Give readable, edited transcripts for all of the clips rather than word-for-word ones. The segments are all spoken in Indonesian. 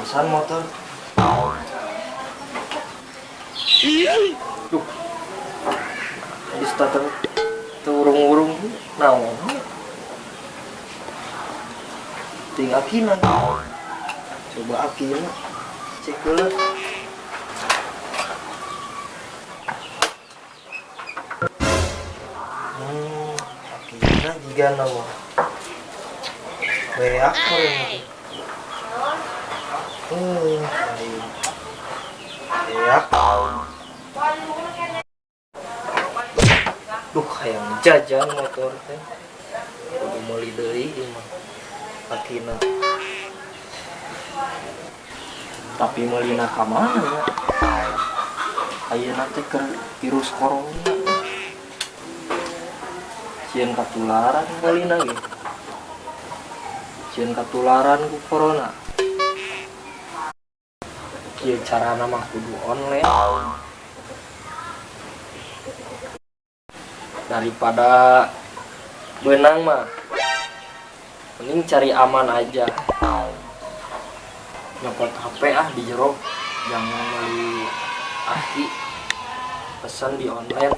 Pesan motor. Duh. Habis datang turung-urung naon. Tinggal akina. Coba akina. Cek dulu. Akina juga nama. Beak keren. Beak. Duh, hayang jajan motor teh. Kudu meuli deui ieu mah. Akina. Tapi meulina ka mana ya? Ayeuna teh keur virus corona. Cieun katularan meulina ge. Cieun katularan ku corona. Kieu carana mah kudu online. Daripada benang mah mending cari aman aja. Nyopot HP di jero, jangan meuli aki pesan di online.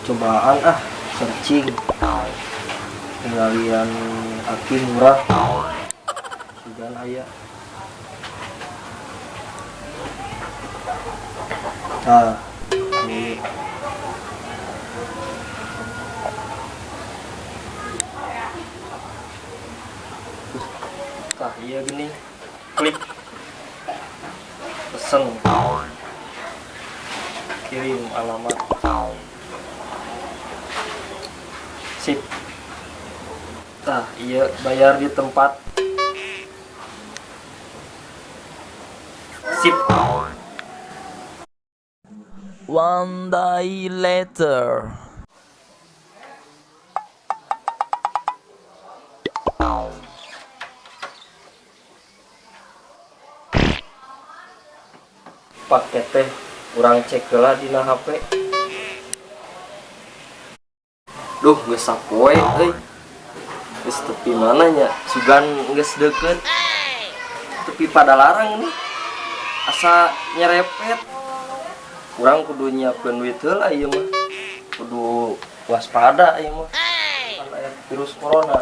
Cobaan searching penggalian aki murah sugan aya. Ini iya gini, klik pesen, kirim alamat, sip. Iya bayar di tempat, sip. One day later. Paket teh kurang cek lah dina HP. Duh, geus sapoe euy. Geus tepi mana nya? Sugan geus deukeut. Tepi pada larang nih. Asa nyerepet. Kurang kudu nyiapkeun duit heula ieu mah. Kudu waspada ieu mah. Kan aya virus corona.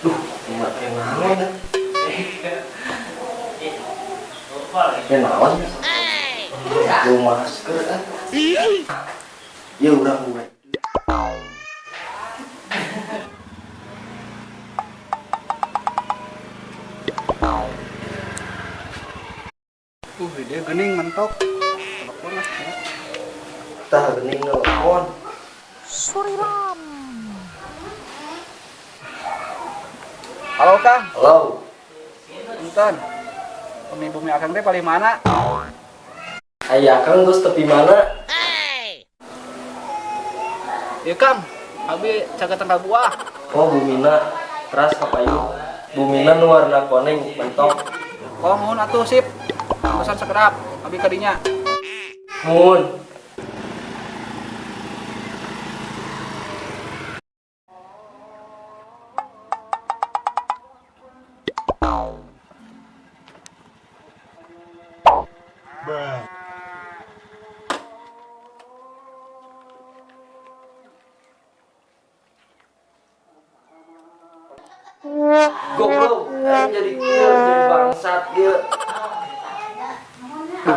Duh, emak teh naon? Naon? Lu masker kan? Ya udah gue. Dia gening mentok. Telepon lah. Tah gening nelpon. Sorry Ram. Halo Kang. Halo. Punten. Bumi akang teh paling mana? Aya Kang geus tepi mana? Ieu Kang, abi cagetan ka buah. Oh, Bumina. Teras kapayu. Bumina nu warna koneng mentok. Oh, mohon atuh sip. Pesan sekedap, abi kadinya. Mun. Goblok, jadi kieu, jadi bangsat kieu.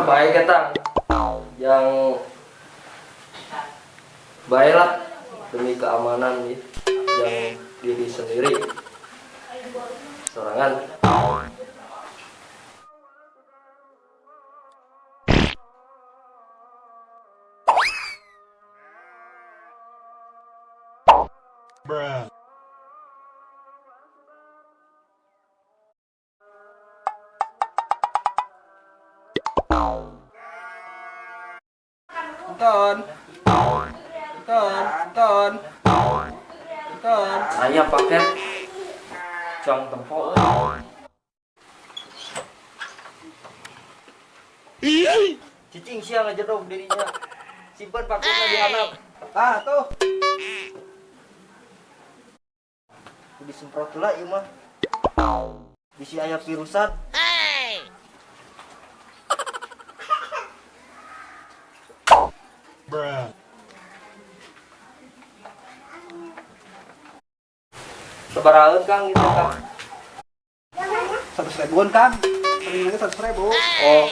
Baik ketang. Yang baiklah demi keamanan nih, yang diri sendiri. Sorangan. Anton. Anton, Anton. Anton. Saya pakai cang tempo. Cicing siang aja dong dirinya. Simpan paketnya di handap. Ah, tuh. Disemprot lah ieu mah. Bisi aya virusan. Sebaraeun Kang gitu Kang. 100.000-an, Kang. Paling lagi 100.000. Oh,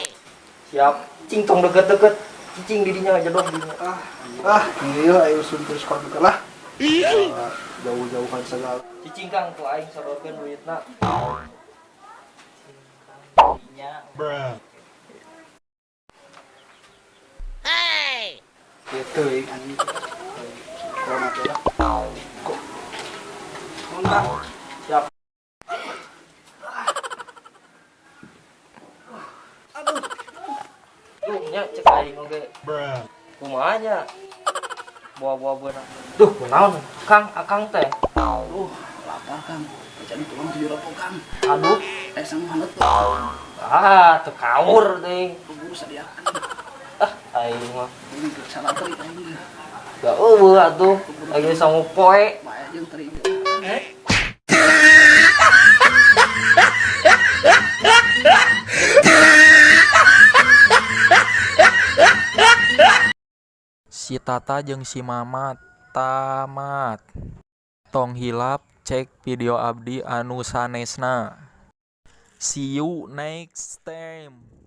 siap. Cing tong deket-deket. Cicing dirinya aja dong dirinya. Iya, ayo suntur sekolah juga lah. Jauh-jauhan segala. Cicing Kang ku aing sodorkeun duitna. Gitu, anjing. Corona teh lah. Kok. Kang. Siap. Duh, nya cek aing oge. Kumaha nya? Buah-buah beunang. Duh, kunaon? Kang, akang teh. Lapar, Kang. Jadi tulang 700, Kang. Aduh, Sang hanut tuh. teu kaur teh. Buru sadiakan. Aing mah Ini salah teri aing. gak eueuh atuh. Lagi sama poe. Bae jeung teri. Si Tata jeung si Mamat tamat. Tong hilap cek video abdi anu sanesna. See you next time.